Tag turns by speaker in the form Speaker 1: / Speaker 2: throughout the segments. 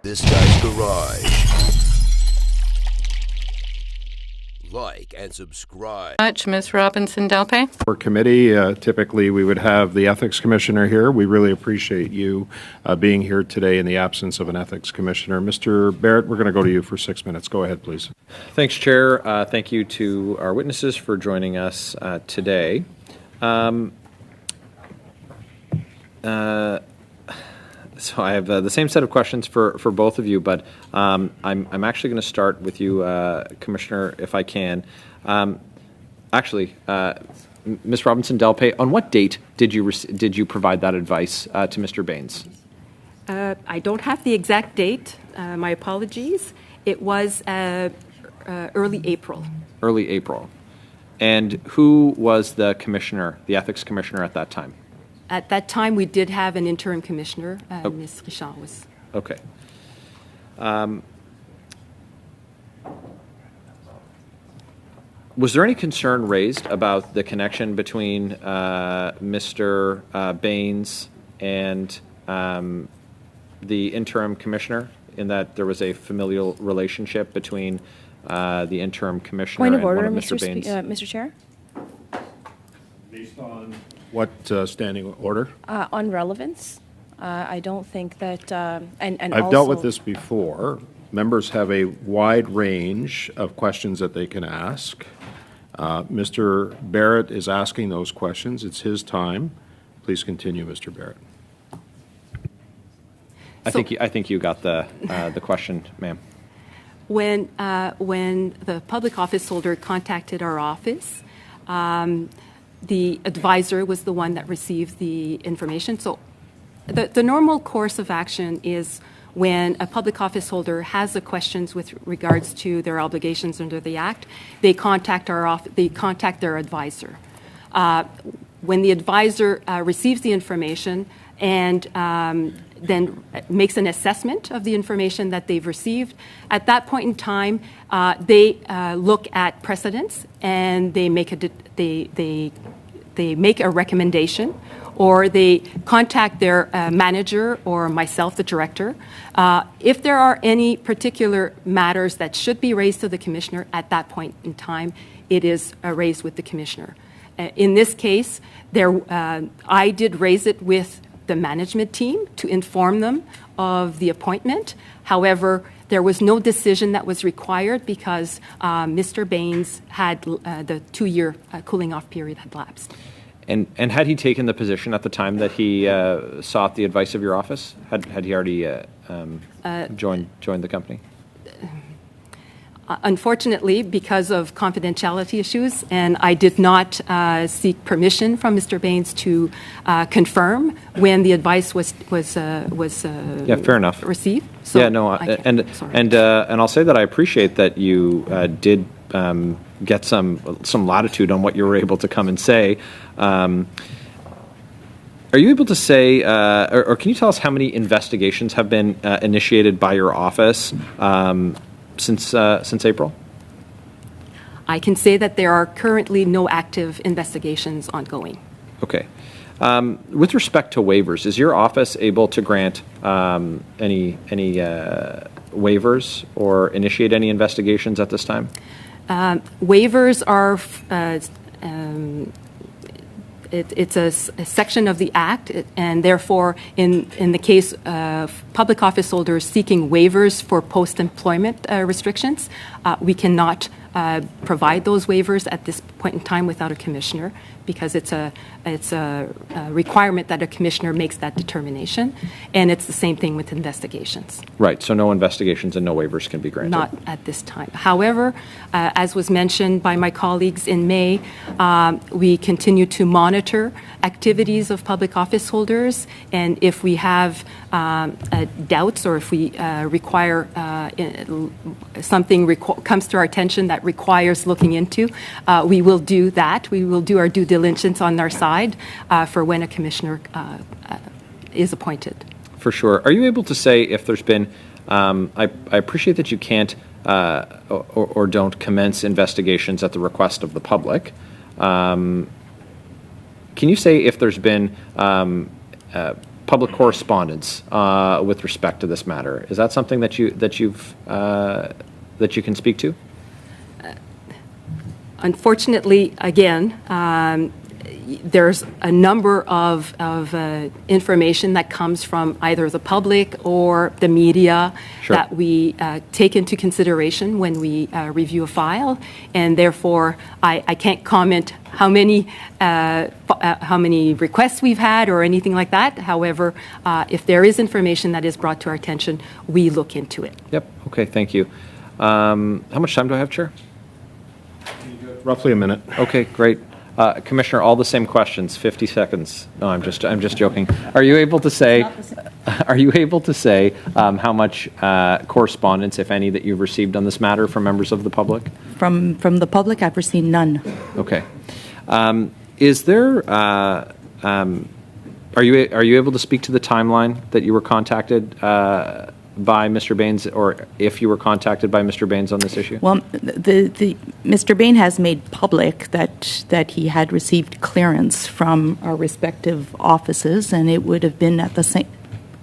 Speaker 1: This Guy's Garage. Like and subscribe.
Speaker 2: Much, Ms. Robinson-Delpay.
Speaker 3: For committee, typically we would have the Ethics Commissioner here. We really appreciate you being here today in the absence of an Ethics Commissioner. Mr. Barrett, we're going to go to you for 6 minutes. Go ahead, please.
Speaker 4: Thanks, Chair. Thank you to our witnesses for joining us today. So I have the same set of questions for both of you, but I'm actually going to start with you, Commissioner, if I can. Ms. Robinson-Delpay, on what date did you provide that advice to Mr. Baines?
Speaker 5: I don't have the exact date. My apologies. It was early April.
Speaker 4: Early April. And who was the commissioner, the ethics commissioner at that time?
Speaker 5: At that time, we did have an interim commissioner. Ms. Richard was.
Speaker 4: Okay. Was there any concern raised about the connection between Mr. Baines and the interim commissioner, in that there was a familial relationship between the interim commissioner
Speaker 6: Point of
Speaker 4: and
Speaker 6: order,
Speaker 4: one of Mr. Baines?
Speaker 6: Mr. Chair?
Speaker 3: Based on what standing order?
Speaker 6: On relevance, I don't think that, and
Speaker 3: I've
Speaker 6: also,
Speaker 3: dealt with this before. Members have a wide range of questions that they can ask. Mr. Barrett is asking those questions. It's his time. Please continue, Mr. Barrett.
Speaker 4: I think you got the question, ma'am.
Speaker 5: When the public office holder contacted our office, the advisor was the one that received the information. So the normal course of action is when a public office holder has the questions with regards to their obligations under the Act, they contact their advisor. When the advisor receives the information and then makes an assessment of the information that they've received, at that point in time, they look at precedents and they make a recommendation, or they contact their manager or myself, the director. If there are any particular matters that should be raised to the commissioner at that point in time, it is raised with the commissioner. In this case, I did raise it with the management team to inform them of the appointment. However, there was no decision that was required because Mr. Baines had the 2-year cooling off period had lapsed.
Speaker 4: And had he taken the position at the time that he sought the advice of your office? Had he already joined the company?
Speaker 5: Unfortunately, because of confidentiality issues, and I did not seek permission from Mr. Baines to confirm when the advice was
Speaker 4: fair enough.
Speaker 5: received. So
Speaker 4: yeah, no, and I'll say that I appreciate that you did get some latitude on what you were able to come and say. Are you able to say, or can you tell us how many investigations have been initiated by your office since April?
Speaker 5: I can say that there are currently no active investigations ongoing.
Speaker 4: Okay. With respect to waivers, is your office able to grant any waivers or initiate any investigations at this time?
Speaker 5: Waivers are it's a section of the Act, and therefore, in the case of public office holders seeking waivers for post-employment restrictions, we cannot provide those waivers at this point in time without a commissioner, because it's a requirement that a commissioner makes that determination, and it's the same thing with investigations.
Speaker 4: Right, so no investigations and no waivers can be granted?
Speaker 5: Not at this time. However, as was mentioned by my colleagues in May, we continue to monitor activities of public office holders, and if we have doubts or if we require something comes to our attention that requires looking into, we will do that. We will do our due diligence on our side for when a commissioner is appointed.
Speaker 4: For sure. Are you able to say if there's been, I appreciate that you can't or don't commence investigations at the request of the public. Can you say if there's been public correspondence with respect to this matter. Is that something that you can speak to?
Speaker 5: Unfortunately, again, there's a number of information that comes from either the public or the media
Speaker 4: Sure.
Speaker 5: that we take into consideration when we review a file, and therefore I can't comment how many requests we've had or anything like that. However, if there is information that is brought to our attention, we look into it.
Speaker 4: Yep. Okay. Thank you. How much time do I have, Chair?
Speaker 3: Roughly a minute.
Speaker 4: Okay. Great. Commissioner, all the same questions. 50 seconds. No, I'm just joking. Are you able to say? Are you able to say how much correspondence, if any, that you've received on this matter from members of the public?
Speaker 7: From the public, I've received none.
Speaker 4: Okay. Is there? Are you able to speak to the timeline that you were contacted by Mr. Baines, or if you were contacted by Mr. Baines on this issue?
Speaker 7: Well, the Mr. Bain has made public that he had received clearance from our respective offices, and it would have been at the same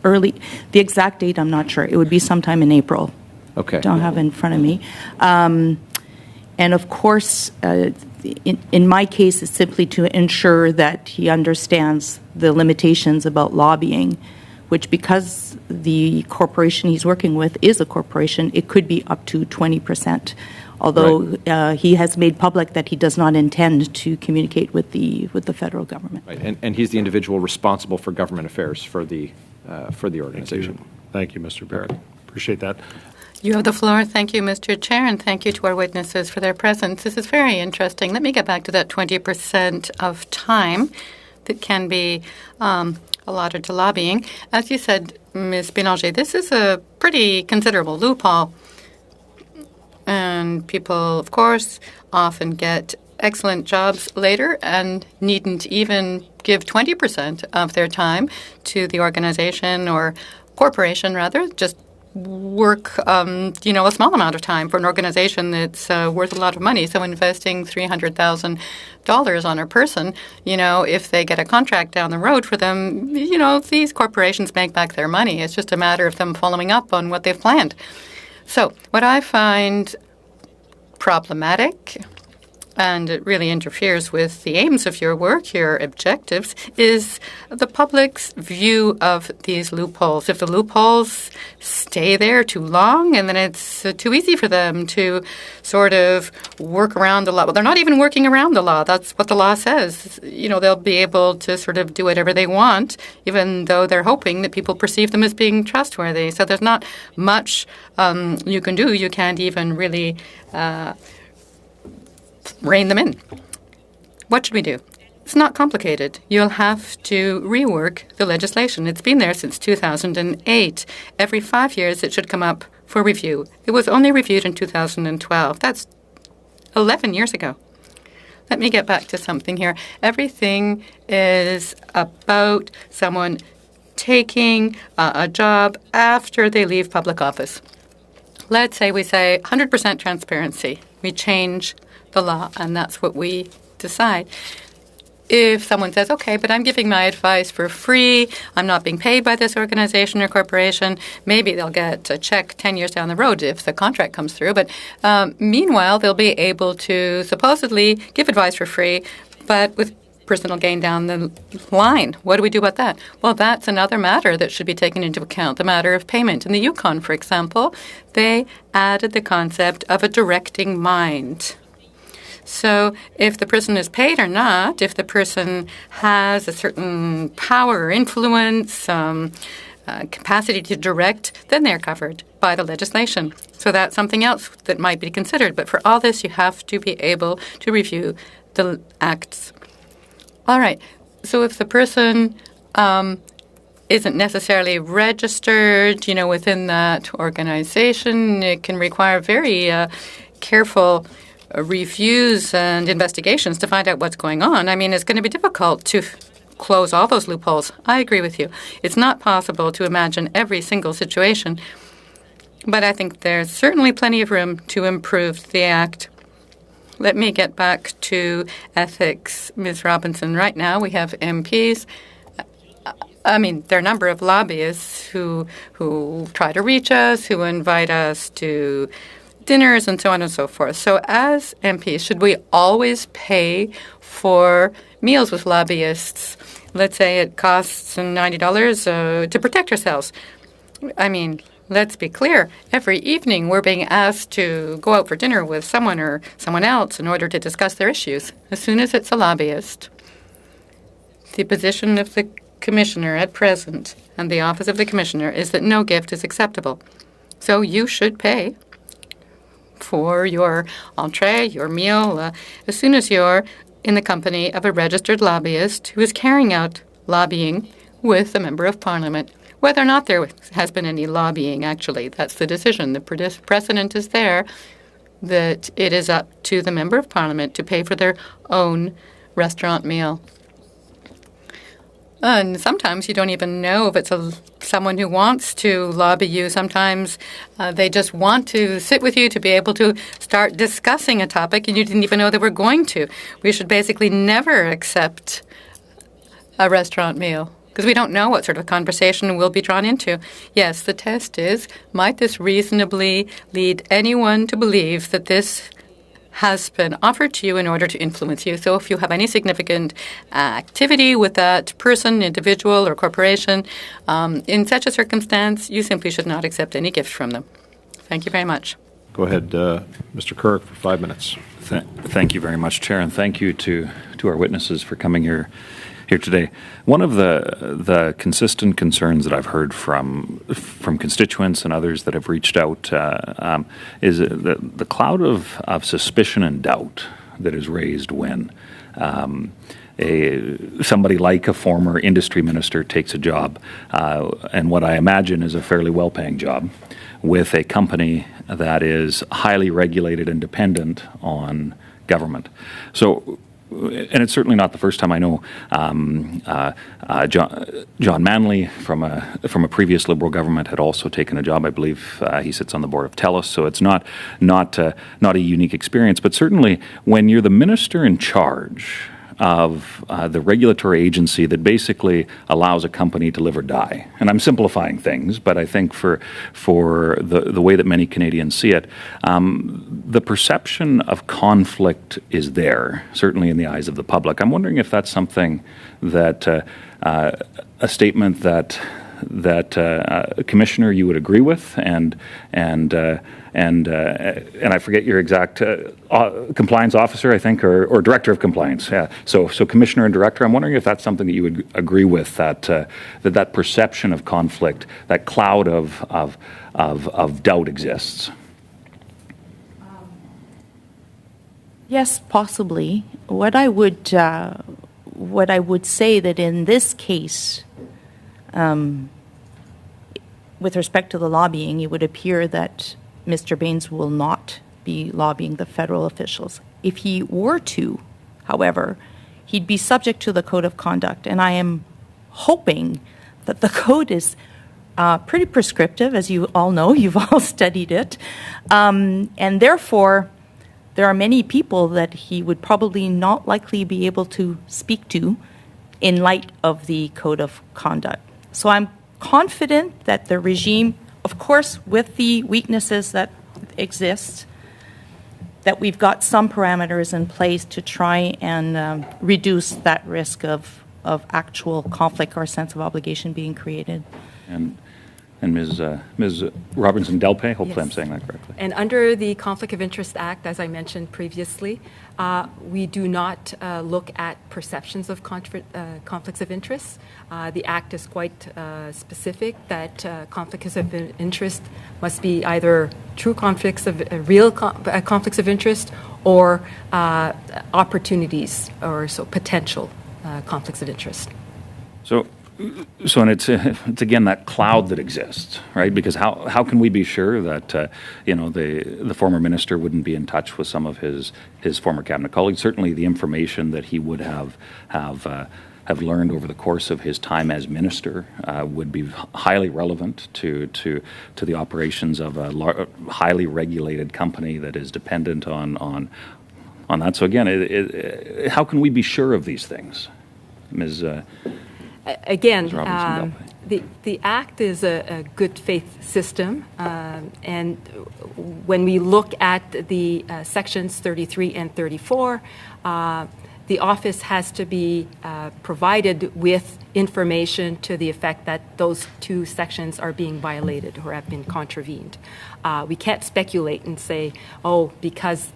Speaker 7: the exact date I'm not sure. It would be sometime in April.
Speaker 4: Okay.
Speaker 7: Don't have it in front of me. And of course, in my case, it's simply to ensure that he understands the limitations about lobbying, which, because the corporation he's working with is a corporation, it could be up to 20%, although he has made public that he does not intend to communicate with the federal government.
Speaker 4: Right, and he's the individual responsible for government affairs for the organization.
Speaker 3: Thank you, Mr. Barrett. Appreciate that.
Speaker 2: You have the floor. Thank you, Mr. Chair, and thank you to our witnesses for their presence. This is very interesting. Let me get back to that 20% of time that can be allotted to lobbying. As you said, Ms. Bélanger, this is a pretty considerable loophole. And people, of course, often get excellent jobs later and needn't even give 20% of their time to the organization or corporation, rather, just work, a small amount of time for an organization that's worth a lot of money. So investing $300,000 on a person, if they get a contract down the road for them, these corporations make back their money. It's just a matter of them following up on what they've planned. So what I find problematic, and it really interferes with the aims of your work, your objectives, is the public's view of these loopholes. If the loopholes stay there too long, and then it's too easy for them to sort of work around the law. Well, they're not even working around the law. That's what the law says. They'll be able to sort of do whatever they want, even though they're hoping that people perceive them as being trustworthy. So there's not much you can do. You can't even really rein them in. What should we do? It's not complicated. You'll have to rework the legislation. It's been there since 2008. Every 5 years, it should come up for review. It was only reviewed in 2012. That's 11 years ago. Let me get back to something here. Everything is about someone taking a job after they leave public office. Let's say we say 100% transparency. We change the law, and that's what we decide. If someone says, okay, but I'm giving my advice for free, I'm not being paid by this organization or corporation, maybe they'll get a check 10 years down the road if the contract comes through. But meanwhile, they'll be able to supposedly give advice for free, but with personal gain down the line. What do we do about that? Well, that's another matter that should be taken into account, the matter of payment. In the Yukon, for example, they added the concept of a directing mind. So if the person is paid or not, if the person has a certain power or influence, capacity to direct, then they're covered by the legislation. So that's something else that might be considered. But for all this, you have to be able to review the acts. All right. So if the person isn't necessarily registered, within that organization, it can require very careful reviews and investigations to find out what's going on. I mean, it's going to be difficult to close all those loopholes. I agree with you. It's not possible to imagine every single situation, but I think there's certainly plenty of room to improve the Act. Let me get back to ethics, Ms. Robinson. Right now we have MPs I mean, there are a number of lobbyists who try to reach us, who invite us to dinners and so on and so forth. So as MPs, should we always pay for meals with lobbyists? Let's say it costs $90 to protect ourselves. I mean, let's be clear. Every evening we're being asked to go out for dinner with someone or someone else in order to discuss their issues. As soon as it's a lobbyist, the position of the commissioner at present and the office of the commissioner is that no gift is acceptable. So you should pay for your entree, your meal, as soon as you're in the company of a registered lobbyist who is carrying out lobbying with a member of parliament. Whether or not there has been any lobbying, actually, that's the decision. The precedent is there that it is up to the member of parliament to pay for their own restaurant meal. And sometimes you don't even know if it's someone who wants to lobby you. Sometimes they just want to sit with you to be able to start discussing a topic, and you didn't even know they were going to. We should basically never accept a restaurant meal because we don't know what sort of conversation we'll be drawn into. Yes, the test is, might this reasonably lead anyone to believe that this has been offered to you in order to influence you. So if you have any significant activity with that person, individual, or corporation, in such a circumstance, you simply should not accept any gift from them. Thank you very much.
Speaker 3: Go ahead, Mr. Kirk, for 5 minutes.
Speaker 8: Thank you very much, Chair, and thank you to our witnesses for coming here today. One of the consistent concerns that I've heard from constituents and others that have reached out is the cloud of suspicion and doubt that is raised when somebody like a former industry minister takes a job, and what I imagine is a fairly well-paying job, with a company that is highly regulated and dependent on government. So, and it's certainly not the first time. I know John Manley from a previous Liberal government had also taken a job. I believe he sits on the board of TELUS, so it's not a unique experience. But certainly, when you're the minister in charge of the regulatory agency that basically allows a company to live or die. And I'm simplifying things, but I think for the way that many Canadians see it, the perception of conflict is there, certainly in the eyes of the public. I'm wondering if that's something that a statement that a commissioner you would agree with, and I forget your exact compliance officer, I think, or director of compliance. Yeah. So commissioner and director. I'm wondering if that's something that you would agree with, that perception of conflict, that cloud of doubt exists.
Speaker 7: Yes, possibly. What I would say that in this case, with respect to the lobbying, it would appear that Mr. Baines will not be lobbying the federal officials. If he were to, however, he'd be subject to the Code of Conduct, and I am hoping that the code is pretty prescriptive, as you all know. You've all studied it. And therefore, there are many people that he would probably not likely be able to speak to in light of the Code of Conduct. So I'm confident that the regime, of course, with the weaknesses that exist, that we've got some parameters in place to try and reduce that risk of actual conflict or sense of obligation being created.
Speaker 8: And Ms. Robinson-Delpay, hopefully
Speaker 5: Yes.
Speaker 8: I'm saying that correctly.
Speaker 5: And under the Conflict of Interest Act, as I mentioned previously, we do not look at perceptions of conflicts of interest. The Act is quite specific that conflicts of interest must be either true conflicts of real conflicts of interest or opportunities or so potential conflicts of interest.
Speaker 8: And it's again that cloud that exists, right? Because how can we be sure that the former minister wouldn't be in touch with some of his former cabinet colleagues? Certainly, the information that he would have learned over the course of his time as minister would be highly relevant to the operations of a highly regulated company that is dependent on that. So again, how can we be sure of these things, Ms.
Speaker 5: again,
Speaker 8: Ms. Robinson-Delpy.
Speaker 5: the Act is a good faith system, and when we look at the sections 33 and 34, the office has to be provided with information to the effect that those two sections are being violated or have been contravened. We can't speculate and say, oh, because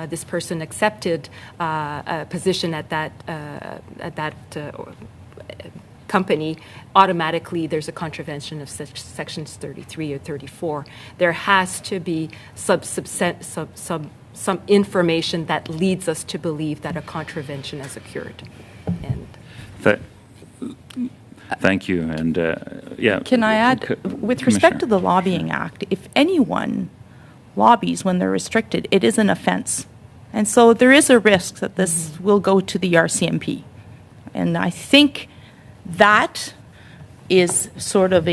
Speaker 5: this person accepted a position at that company, automatically there's a contravention of sections 33 or 34. There has to be some information that leads us to believe that a contravention has occurred. And
Speaker 8: Thank you. And yeah.
Speaker 7: Can I add, with respect to the Lobbying Act, if anyone lobbies when they're restricted, it is an offense. And so there is a risk that this will go to the RCMP. And I think that is sort of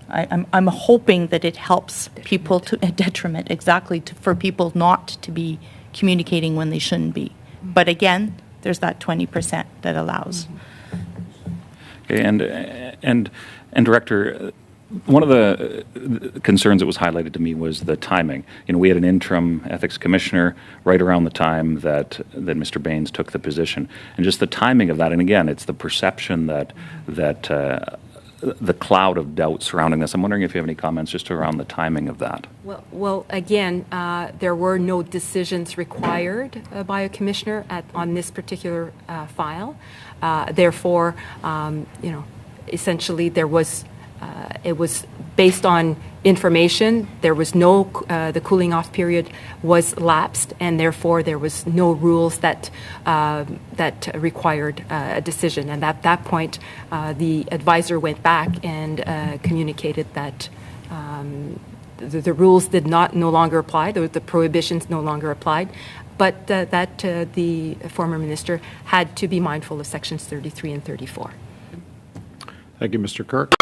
Speaker 7: I'm hoping that it helps people to a detriment, exactly, for people not to be communicating when they shouldn't be. But again, there's that 20% that allows.
Speaker 8: Okay, and Director, one of the concerns that was highlighted to me was the timing. You know, we had an interim ethics commissioner right around the time that Mr. Baines took the position, and just the timing of that. And again, it's the perception that the cloud of doubt surrounding this. I'm wondering if you have any comments just around the timing of that.
Speaker 5: Well, again, there were no decisions required by a commissioner on this particular file. Therefore, essentially there was. It was based on information. There was no, the cooling off period was lapsed, and therefore there was no rules that required a decision. And at that point, the advisor went back and communicated that the rules did no longer apply. The prohibitions no longer applied, but that the former minister had to be mindful of sections 33 and 34.
Speaker 3: Thank you, Mr. Kirk.